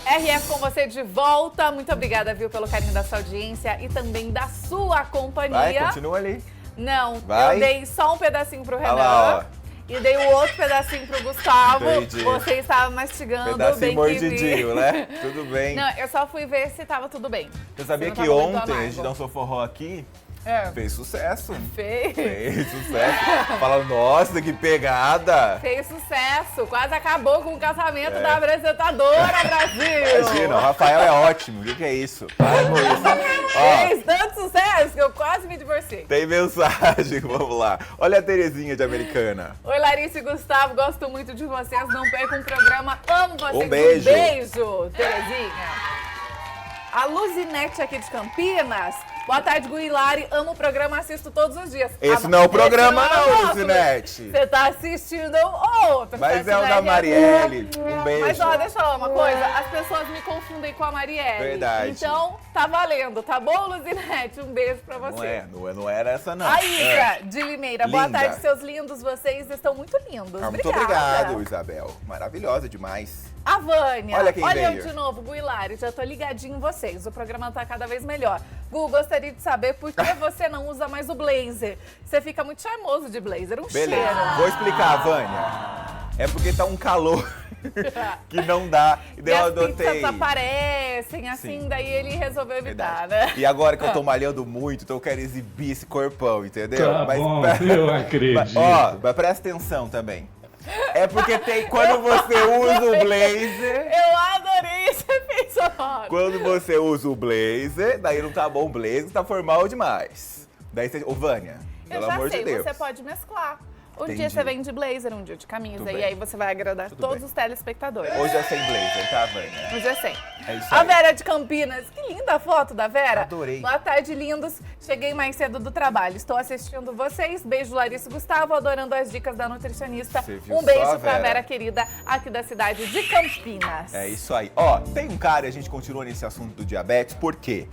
RF com você de volta. Muito obrigada, viu, pelo carinho da sua audiência e também da sua companhia. Vai, continua ali. Não, Vai. eu dei só um pedacinho pro Renan. Lá, e dei o outro pedacinho pro Gustavo. Entendi. Você estava mastigando. Pedacinho bem mordidinho, né? Tudo bem. Não, eu só fui ver se tava tudo bem. Você sabia não que tava muito ontem a amargo. gente dançou forró aqui? É. Fez sucesso. Fez. Fez sucesso. Fala, nossa, que pegada. Fez sucesso. Quase acabou com o casamento da apresentadora, Brasil. Imagina, o Rafael é ótimo. O que é isso? Para com isso. Ó, Fez tanto sucesso que eu quase me divorciei. tem mensagem, vamos lá. Olha a Terezinha de Americana. Oi, Larissa e Gustavo, gosto muito de vocês, não percam o programa, amo vocês. Um beijo. Um beijo, Terezinha. A Luzinete aqui de Campinas. Boa tarde, Guilari. Amo o programa, assisto todos os dias. Esse não é o programa Esse não, nosso. Luzinete. Você tá assistindo outro. Mas tá é o assistindo da RF. Marielle. Um beijo. Mas ó, deixa eu falar uma coisa, as pessoas me confundem com a Marielle. Verdade. Então, tá valendo, tá bom, Luzinete? Um beijo pra você. Não era essa não. A Ika, de Limeira. Boa Linda. tarde, seus lindos. Vocês estão muito lindos. Muito obrigado, Isabel. Maravilhosa demais. A Vânia. Olha quem eu veio. de novo, Guilari. Já tô ligadinho em vocês. O programa tá cada vez melhor. Gu, gostaria de saber por que você não usa mais o blazer. Você fica muito charmoso de blazer. Um Beleza. cheiro. Vou explicar, Vânia. É porque tá um calor que não dá. E daí E eu as adotei. pizzas aparecem, assim, Sim. daí ele resolveu evitar, Verdade. né? E agora que eu tô malhando muito, então eu quero exibir esse corpão, entendeu? Tá bom, eu acredito. Mas presta atenção também. É porque tem quando você usa o blazer. Eu adorei esse episódio. Quando você usa o blazer, daí não tá bom o blazer, tá formal demais. Daí você. Ô, Vânia, Eu pelo já amor sei, de Deus. você pode mesclar. Um dia Entendi. você vem de blazer, um dia de camisa. Tudo E bem. aí você vai agradar Tudo todos bem. os telespectadores. Hoje é sem blazer, tá, Vânia? Hoje é sem. É isso A aí. Vera de Campinas. Que linda a foto da Vera. Adorei. Boa tarde, lindos. Cheguei mais cedo do trabalho. Estou assistindo vocês. Beijo, Larissa e Gustavo. Adorando as dicas da nutricionista. Você viu Um beijo só, pra Vera? Vera querida, aqui da cidade de Campinas. É isso aí. Ó, tem um cara, e a gente continua nesse assunto do diabetes, por quê?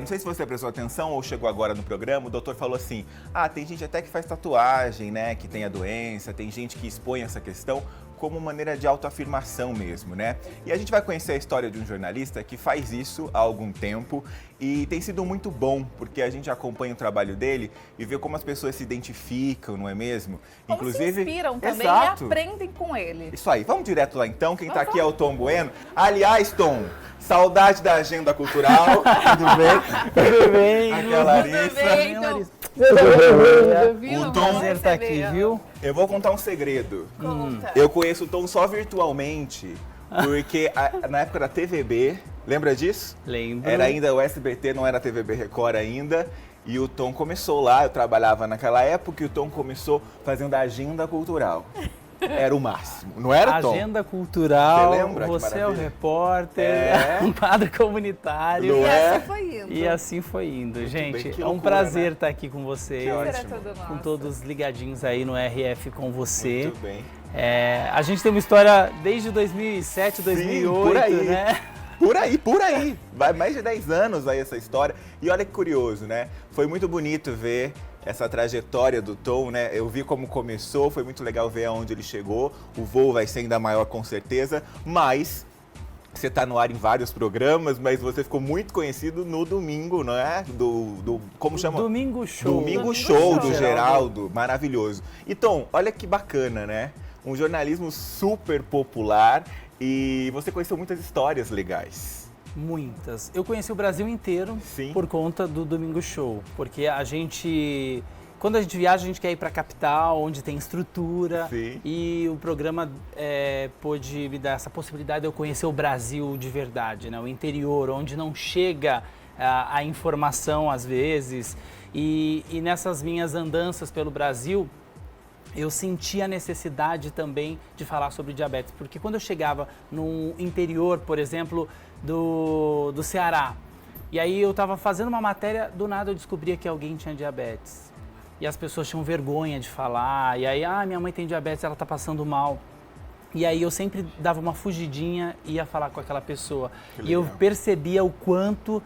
Não sei se você prestou atenção ou chegou agora no programa, o doutor falou assim, tem gente até que faz tatuagem, né, que tem a doença, tem gente que expõe essa questão como maneira de autoafirmação mesmo, né? E a gente vai conhecer a história de um jornalista que faz isso há algum tempo e tem sido muito bom, porque a gente acompanha o trabalho dele e vê como as pessoas se identificam, não é mesmo? Como se inspiram também Exato. e aprendem com ele. Isso aí, vamos direto lá então. Quem tá aqui é o Tom Bueno. Aliás, Tom, saudade da agenda cultural. Tudo bem? Tudo bem? Aqui é a Larissa. Tudo bem, então? O Tom- Prazer estar aqui, viu? Eu vou contar um segredo. Conta. Eu conheço o Tom só virtualmente, porque na época da TVB, lembra disso? Lembro. Era ainda o SBT, não era a TVB Record ainda. E o Tom começou lá, eu trabalhava naquela época e o Tom começou fazendo a agenda cultural. Era o máximo, não era, Tom? Agenda cultural, Você lembra? Que você é o maravilha. repórter, É. um quadro comunitário. Não E é? assim foi indo. E assim foi indo. bem, Gente, que é um loucura, prazer né? estar aqui com vocês, Que Será ótimo. tudo nosso. com todos ligadinhos aí no RF com você. Muito bem. A gente tem uma história desde 2007, 2008, por aí. né? Por aí. Vai mais de 10 anos aí essa história. E olha que curioso, né? Foi muito bonito ver essa trajetória do Tom, né? Eu vi como começou, foi muito legal ver aonde ele chegou. O voo vai ser ainda maior com certeza, mas você tá no ar em vários programas, mas você ficou muito conhecido no domingo, não é? Como chama? Domingo Show. Domingo Show do Show. Geraldo, maravilhoso. E Tom, olha que bacana, né? Um jornalismo super popular e você conheceu muitas histórias legais. Muitas. Eu conheci o Brasil inteiro Sim. por conta do Domingo Show, porque quando a gente viaja, a gente quer ir para a capital, onde tem estrutura. Sim. E o programa pôde me dar essa possibilidade de eu conhecer o Brasil de verdade, né? O interior, onde não chega a informação às vezes. E nessas minhas andanças pelo Brasil, eu senti a necessidade também de falar sobre diabetes, porque quando eu chegava no interior, por exemplo, do Ceará, e aí eu estava fazendo uma matéria, do nada eu descobria que alguém tinha diabetes. E as pessoas tinham vergonha de falar, e aí, minha mãe tem diabetes, ela está passando mal. E aí eu sempre dava uma fugidinha e ia falar com aquela pessoa. Que E eu legal. percebia o quanto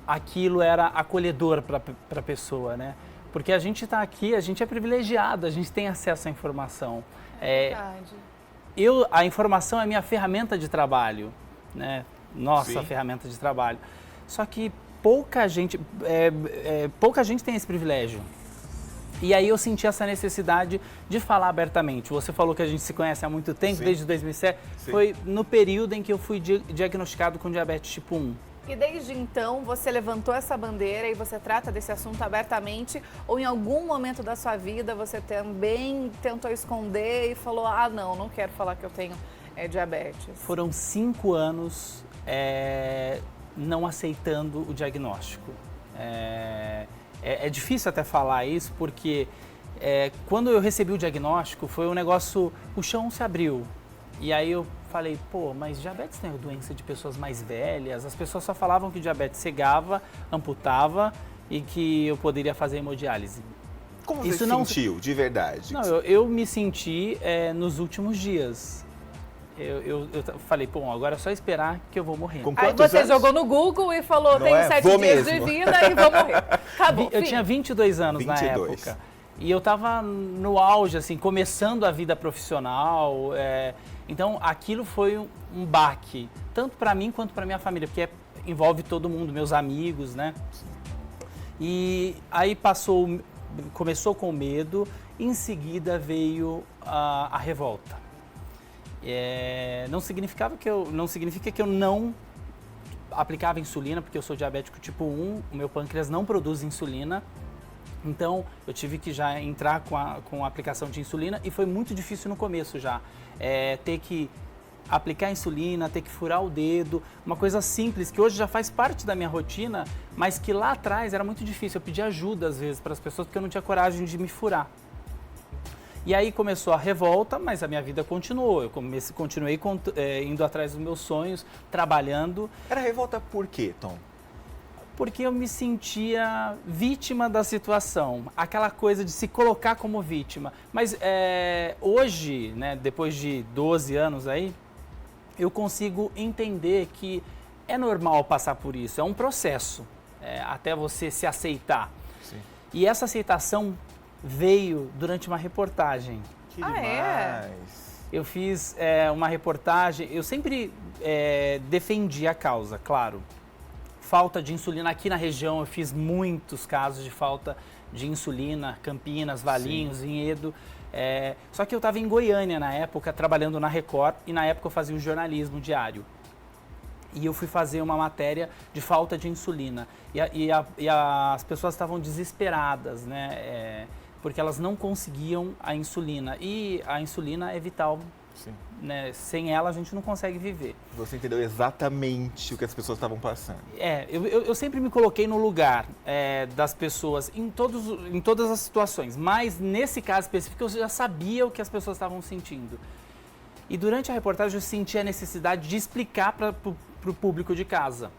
aquilo era acolhedor para a pessoa, né? Porque a gente está aqui, a gente é privilegiado, a gente tem acesso à informação. Verdade. A informação é a minha ferramenta de trabalho, né? nossa Sim. ferramenta de trabalho. Só que pouca gente tem esse privilégio. E aí eu senti essa necessidade de falar abertamente. Você falou que a gente se conhece há muito tempo, Sim. desde 2007. Sim. Foi no período em que eu fui diagnosticado com diabetes tipo 1. E desde então você levantou essa bandeira e você trata desse assunto abertamente, ou em algum momento da sua vida você também tentou esconder e falou, não quero falar que eu tenho diabetes? Foram 5 anos não aceitando o diagnóstico. É difícil até falar isso porque quando eu recebi o diagnóstico foi um negócio, o chão se abriu. E aí eu falei, mas diabetes não é doença de pessoas mais velhas? As pessoas só falavam que diabetes cegava, amputava e que eu poderia fazer hemodiálise. Como você Isso se não sentiu, de verdade? Não, eu me senti nos últimos dias. Eu falei, agora é só esperar que eu vou morrer. Com Aí quantos você anos? jogou no Google e falou, Não tenho é? 7 Vou dias mesmo. de vida e vou morrer. Acabou, Eu fim. tinha 22 anos 22. na época. E eu estava no auge, assim, começando a vida profissional. Então, aquilo foi um baque, tanto para mim quanto para minha família, porque envolve todo mundo, meus amigos, né? E aí começou com medo, em seguida veio a revolta. Não significa que eu não aplicava insulina, porque eu sou diabético tipo 1, o meu pâncreas não produz insulina. Então, eu tive que já entrar com a aplicação de insulina e foi muito difícil no começo já. Ter que aplicar insulina, ter que furar o dedo, uma coisa simples que hoje já faz parte da minha rotina, mas que lá atrás era muito difícil. Eu pedi ajuda às vezes para as pessoas porque eu não tinha coragem de me furar. E aí começou a revolta, mas a minha vida continuou. Eu continuei indo atrás dos meus sonhos, trabalhando. Era revolta por quê, Tom? Porque eu me sentia vítima da situação, aquela coisa de se colocar como vítima. Mas hoje, né, depois de 12 anos aí, eu consigo entender que é normal passar por isso, é um processo, até você se aceitar. Sim. E essa aceitação veio durante uma reportagem. Que Ah, demais. é? Eu fiz uma reportagem, eu sempre defendi a causa, claro. Falta de insulina aqui na região, eu fiz muitos casos de falta de insulina, Campinas, Valinhos, Vinhedo. Só que eu estava em Goiânia na época, trabalhando na Record, e na época eu fazia um jornalismo diário. E eu fui fazer uma matéria de falta de insulina. E as pessoas estavam desesperadas, né? Porque elas não conseguiam a insulina. E a insulina é vital. Sim. Né? Sem ela a gente não consegue viver. Você entendeu exatamente o que as pessoas estavam passando. Eu sempre me coloquei no lugar das pessoas em todas as situações, mas nesse caso específico eu já sabia o que as pessoas estavam sentindo. E durante a reportagem eu senti a necessidade de explicar para o público de casa.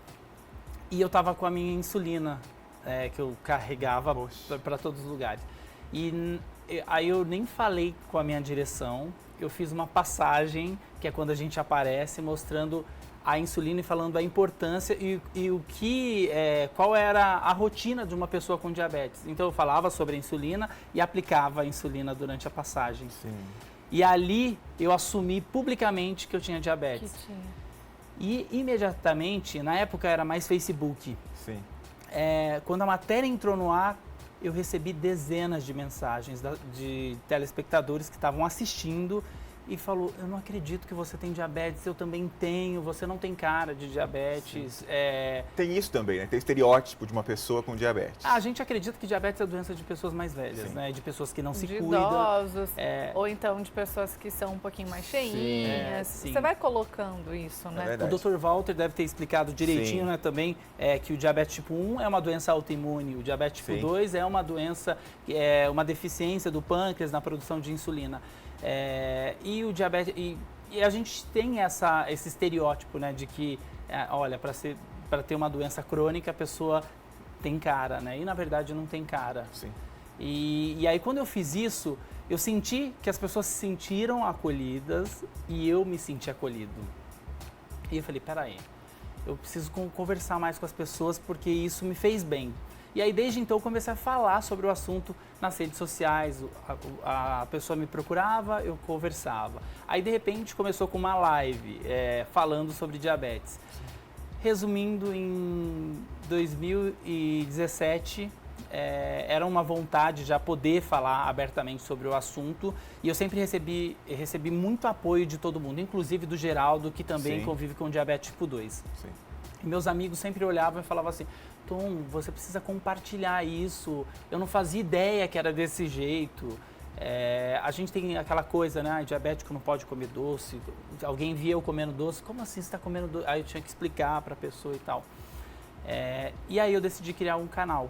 E eu estava com a minha insulina, que eu carregava para todos os lugares. E aí eu nem falei com a minha direção. Eu fiz uma passagem, que é quando a gente aparece, mostrando a insulina e falando a importância e o que, qual era a rotina de uma pessoa com diabetes. Então eu falava sobre a insulina e aplicava a insulina durante a passagem. Sim. E ali eu assumi publicamente que eu tinha diabetes. Que tinha. E imediatamente, na época era mais Facebook, Sim. quando a matéria entrou no ar, eu recebi dezenas de mensagens de telespectadores que estavam assistindo e falou, eu não acredito que você tem diabetes, eu também tenho, você não tem cara de diabetes. Tem isso também, né? Tem o estereótipo de uma pessoa com diabetes. A gente acredita que diabetes é doença de pessoas mais velhas, Sim. né? De pessoas que não se De cuidam. idosos, ou então de pessoas que são um pouquinho mais cheinhas. sim. Você vai colocando isso, É né? verdade. O Dr. Walter deve ter explicado direitinho, Sim. né, também, que o diabetes tipo 1 é uma doença autoimune, o diabetes tipo Sim. 2 é uma doença, uma deficiência do pâncreas na produção de insulina. E o diabetes, e a gente tem esse estereótipo, né, de que, olha, para ter uma doença crônica a pessoa tem cara, né? E na verdade não tem cara. Sim. E aí quando eu fiz isso, eu senti que as pessoas se sentiram acolhidas e eu me senti acolhido. E eu falei, peraí, eu preciso conversar mais com as pessoas porque isso me fez bem. E aí desde então eu comecei a falar sobre o assunto nas redes sociais, a pessoa me procurava, eu conversava. Aí de repente começou com uma live falando sobre diabetes. Resumindo, em 2017, era uma vontade já poder falar abertamente sobre o assunto e eu sempre recebi muito apoio de todo mundo, inclusive do Geraldo, que também Sim. convive com diabetes tipo 2. Sim. E meus amigos sempre olhavam e falavam assim, Tom, você precisa compartilhar isso, eu não fazia ideia que era desse jeito. A gente tem aquela coisa, né, diabético não pode comer doce, alguém via eu comendo doce, como assim você está comendo doce? Aí eu tinha que explicar para a pessoa e tal. E aí eu decidi criar um canal.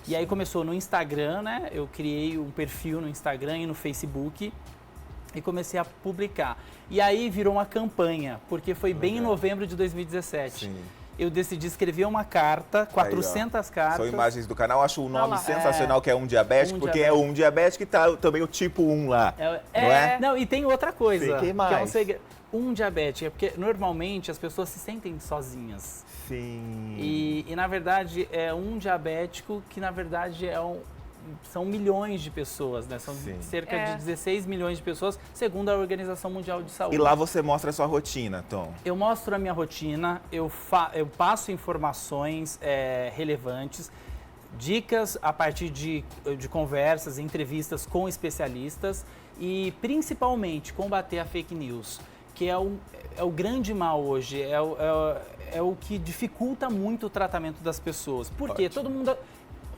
E aí começou no Instagram, né? Eu criei um perfil no Instagram e no Facebook e comecei a publicar. E aí virou uma campanha, porque foi bem em novembro de 2017. Sim. Eu decidi escrever uma carta, 400 cartas. São imagens do canal, acho o nome lá, sensacional, que é Um Diabético, porque é um diabético e tá também o tipo 1 lá, não é? Não, e tem outra coisa. Sim, que mais? é um segredo. Um diabético, é porque normalmente as pessoas se sentem sozinhas. Sim. E na verdade é um diabético que na verdade são milhões de pessoas, né? São Sim. cerca de 16 milhões de pessoas, segundo a Organização Mundial de Saúde. E lá você mostra a sua rotina, Tom. Eu mostro a minha rotina, eu passo informações relevantes, dicas a partir de conversas, entrevistas com especialistas e principalmente combater a fake news, que é o grande mal hoje, é o que dificulta muito o tratamento das pessoas. Porque Ótimo. todo mundo...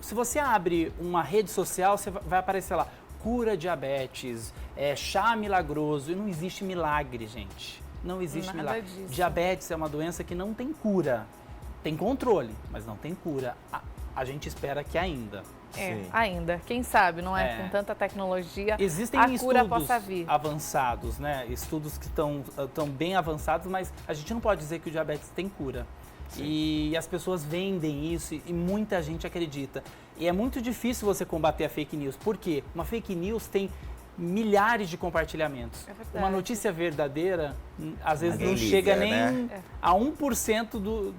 Se você abre uma rede social, você vai aparecer lá, cura diabetes, chá milagroso, e não existe milagre, gente. Não existe Nada milagre. disso. Diabetes é uma doença que não tem cura. Tem controle, mas não tem cura. A gente espera que ainda. Sim. Ainda. Quem sabe, não é? Com tanta tecnologia, Existem a cura estudos possa vir. avançados, né? Estudos que estão bem avançados, mas a gente não pode dizer que o diabetes tem cura. Sim. E as pessoas vendem isso e muita gente acredita. E é muito difícil você combater a fake news. Por quê? Uma fake news tem milhares de compartilhamentos. É verdade. Uma notícia verdadeira, às vezes Ninguém não liga, chega nem né? a 1%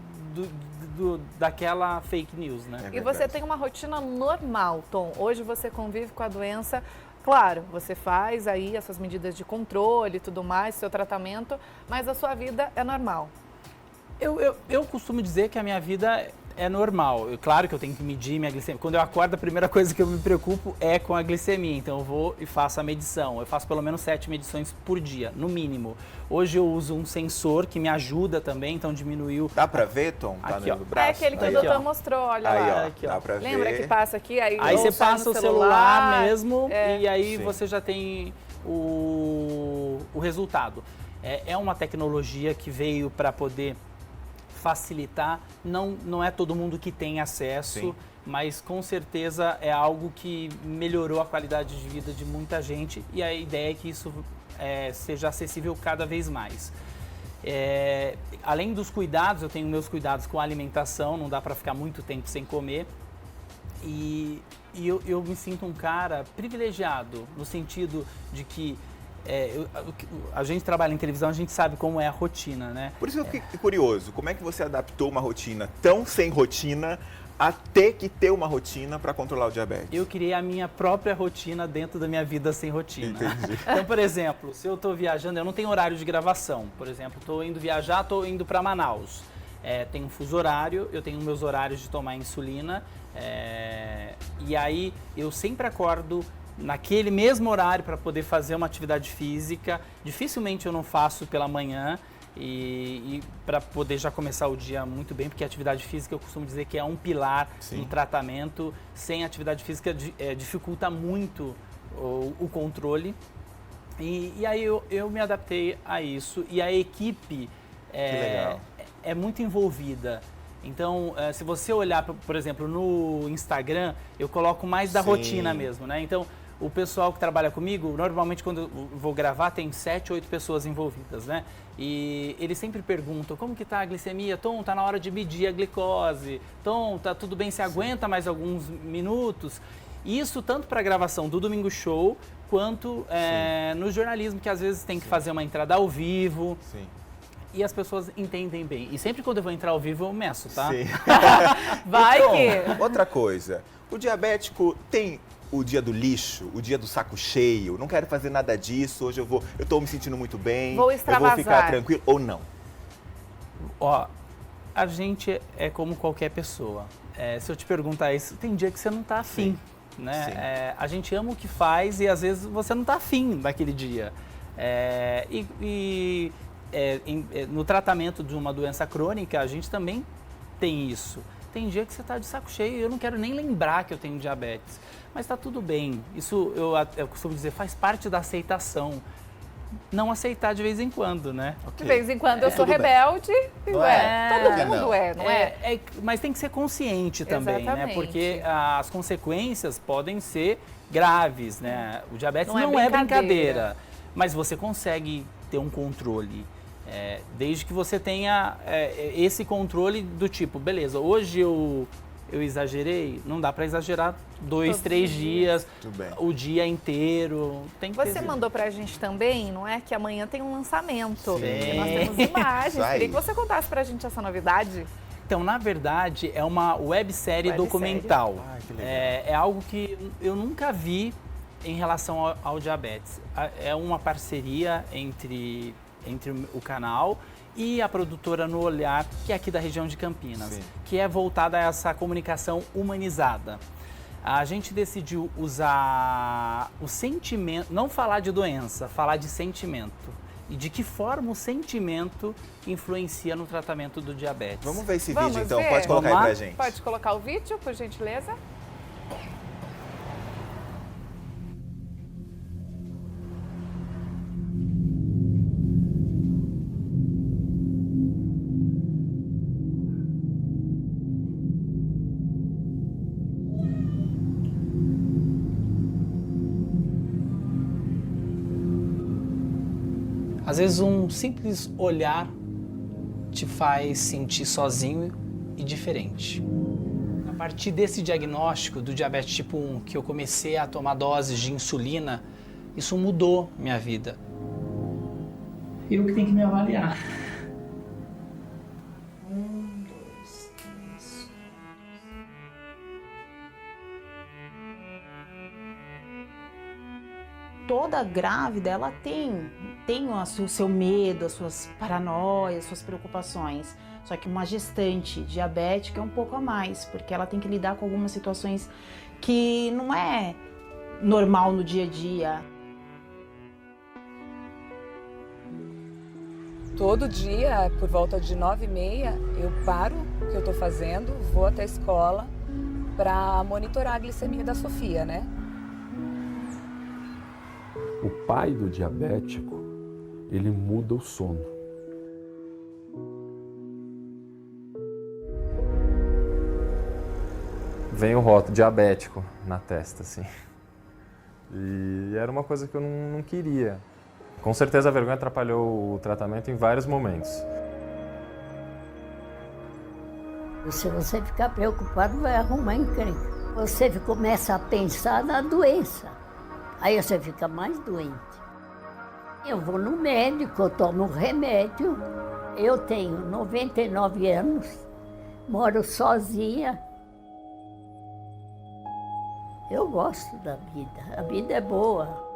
daquela fake news, né? E você tem uma rotina normal, Tom. Hoje você convive com a doença. Claro, você faz aí as suas medidas de controle e tudo mais, seu tratamento, mas a sua vida é normal. Eu costumo dizer que a minha vida é normal. Claro que eu tenho que medir minha glicemia. Quando eu acordo, a primeira coisa que eu me preocupo é com a glicemia. Então eu vou e faço a medição. Eu faço pelo menos 7 medições por dia, no mínimo. Hoje eu uso um sensor que me ajuda também, então diminuiu. Dá pra ver, Tom? Tá Aqui, ó. no braço? É aquele que Aí, o doutor ó. mostrou, olha Aí, lá. ó, Aqui, ó. dá pra Lembra ver. que passa aqui? Aí Aí você sai no passa o celular mesmo e aí Sim. você já tem o resultado. É uma tecnologia que veio para poder facilitar, não é todo mundo que tem acesso, Sim. mas com certeza é algo que melhorou a qualidade de vida de muita gente e a ideia é que isso seja acessível cada vez mais. Além dos cuidados, eu tenho meus cuidados com a alimentação, não dá para ficar muito tempo sem comer e eu me sinto um cara privilegiado no sentido de que a gente trabalha em televisão, a gente sabe como é a rotina, né? Por isso eu fiquei curioso, como é que você adaptou uma rotina tão sem rotina a ter que ter uma rotina para controlar o diabetes? Eu criei a minha própria rotina dentro da minha vida sem rotina. Entendi. Então, por exemplo, se eu estou viajando, eu não tenho horário de gravação. Por exemplo, estou indo viajar, estou indo para Manaus. Tem um fuso horário, eu tenho meus horários de tomar insulina. E aí eu sempre acordo naquele mesmo horário para poder fazer uma atividade física. Dificilmente eu não faço pela manhã e para poder já começar o dia muito bem, porque a atividade física eu costumo dizer que é um pilar Sim. no tratamento. Sem atividade física dificulta muito o controle. E aí eu me adaptei a isso e a equipe é muito envolvida. Então, se você olhar, por exemplo, no Instagram, eu coloco mais da Sim. rotina mesmo, né? Então, o pessoal que trabalha comigo, normalmente quando eu vou gravar, tem 7, 8 pessoas envolvidas, né? E eles sempre perguntam, como que tá a glicemia? Tom, tá na hora de medir a glicose. Tom, tá tudo bem, você aguenta mais alguns minutos? Isso tanto para a gravação do Domingo Show, quanto no jornalismo, que às vezes tem que fazer uma entrada ao vivo. Sim. E as pessoas entendem bem. E sempre quando eu vou entrar ao vivo, eu meço, tá? Sim. Vai Tom, que... outra coisa, o diabético tem o dia do lixo, o dia do saco cheio, não quero fazer nada disso, hoje eu tô me sentindo muito bem, Vou eu vou ficar extravasar. tranquilo, ou não? Ó, a gente é como qualquer pessoa. Se eu te perguntar isso, tem dia que você não está afim, né? A gente ama o que faz e às vezes você não está afim daquele dia. No tratamento de uma doença crônica, a gente também tem isso. Tem dia que você está de saco cheio e eu não quero nem lembrar que eu tenho diabetes. Mas está tudo bem. Isso, eu costumo dizer, faz parte da aceitação. Não aceitar de vez em quando, né? De vez em quando eu sou rebelde. Todo mundo não é? Mas tem que ser consciente também, Exatamente. né? Porque as consequências podem ser graves, né? O diabetes não é brincadeira. Mas você consegue ter um controle. Desde que você tenha esse controle do tipo, beleza, hoje eu exagerei, não dá para exagerar 2, 3 dias, o dia inteiro. Você mandou pra gente também, não é? Que amanhã tem um lançamento. Sim. Nós temos imagens. Queria que você contasse pra gente essa novidade. Então, na verdade, é uma websérie documental. Que legal. É algo que eu nunca vi em relação ao diabetes. É uma parceria entre o canal e a produtora No Olhar, que é aqui da região de Campinas, que é voltada a essa comunicação humanizada. A gente decidiu usar o sentimento, não falar de doença, falar de sentimento. E de que forma o sentimento influencia no tratamento do diabetes. Vamos ver esse vídeo, então. Pode colocar aí pra gente. Pode colocar o vídeo, por gentileza? Às vezes um simples olhar te faz sentir sozinho e diferente. A partir desse diagnóstico do diabetes tipo 1, que eu comecei a tomar doses de insulina, isso mudou minha vida. Eu que tenho que me avaliar. 1, 2, 3. Toda grávida, ela tem o seu medo, as suas paranoias, as suas preocupações. Só que uma gestante diabética é um pouco a mais, porque ela tem que lidar com algumas situações que não é normal no dia a dia. Todo dia, por volta de 9h30, eu paro o que eu estou fazendo, vou até a escola para monitorar a glicemia da Sofia, né? O pai do diabético, ele muda o sono. Vem o rótulo diabético na testa, assim. E era uma coisa que eu não queria. Com certeza a vergonha atrapalhou o tratamento em vários momentos. Se você ficar preocupado, vai arrumar encrenca. Você começa a pensar na doença. Aí você fica mais doente. Eu vou no médico, eu tomo remédio. Eu tenho 99 anos, moro sozinha. Eu gosto da vida, a vida é boa.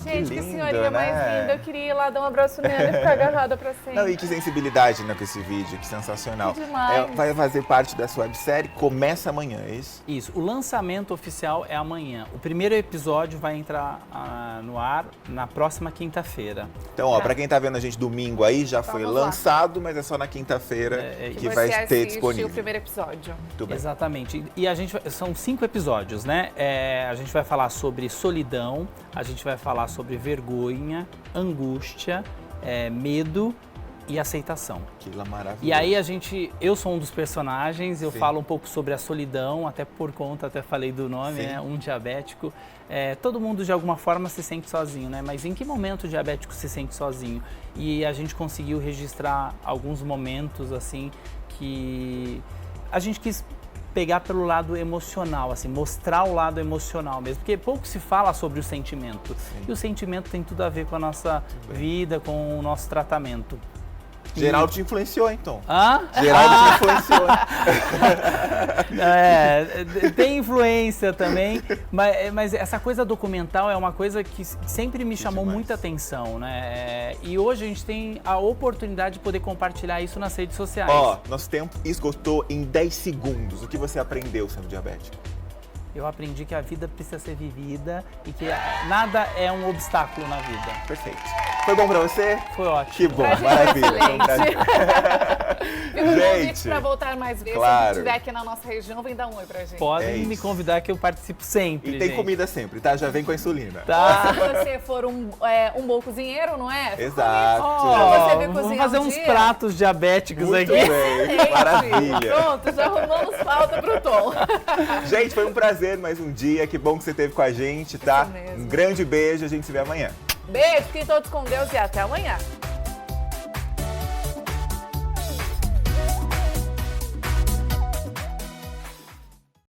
Gente, que lindo, senhorinha mais né? linda. Eu queria ir lá dar um abraço nela e ficar agarrada pra sempre. Não, e que sensibilidade, né, com esse vídeo, que sensacional. Que demais. Vai fazer parte da sua websérie, começa amanhã, é isso? Isso, o lançamento oficial é amanhã. O primeiro episódio vai entrar no ar na próxima quinta-feira. Então, ó, pra quem tá vendo a gente domingo aí, já foi Vamos lá. lançado, mas é só na quinta-feira que vai você ter assiste disponível. o primeiro episódio. Muito bem. Exatamente. E a gente são 5 episódios, né? A gente vai falar sobre solidão, a gente vai falar sobre vergonha, angústia, medo e aceitação. Que maravilhoso. E aí eu sou um dos personagens, eu falo um pouco sobre a solidão, até por conta, até falei do nome, né? Um diabético. Todo mundo de alguma forma se sente sozinho, né? Mas em que momento o diabético se sente sozinho? E a gente conseguiu registrar alguns momentos assim que a gente quis pegar pelo lado emocional, assim, mostrar o lado emocional mesmo, porque pouco se fala sobre o sentimento. E o sentimento tem tudo a ver com a nossa vida, com o nosso tratamento. Geraldo te influenciou, então. Hã? Geraldo te influenciou. Tem influência também, mas essa coisa documental é uma coisa que sempre me chamou muita atenção, né? E hoje a gente tem a oportunidade de poder compartilhar isso nas redes sociais. Nosso tempo esgotou em 10 segundos. O que você aprendeu sendo diabético? Eu aprendi que a vida precisa ser vivida e que nada é um obstáculo na vida. Perfeito. Foi bom pra você? Foi ótimo. Que bom, Pra gente, maravilha. Foi um excelente. prazer. Fica um convite Gente, pra voltar mais vezes. claro. Se a gente estiver aqui na nossa região, vem dar um oi pra gente. Podem É me isso. convidar que eu participo sempre, E tem gente. comida sempre, tá? Já vem com a insulina. Tá. Se você for um bom cozinheiro, não é? Exato. Pra você ver Vamos cozinhar fazer um uns dia. pratos diabéticos Muito aqui. bem, Excelente. maravilha. Pronto, já arrumamos pauta pro Tom. Gente, foi um prazer mais um dia. Que bom que você esteve com a gente, tá? Isso mesmo. Um grande beijo, a gente se vê amanhã. Beijo, fiquem todos com Deus e até amanhã.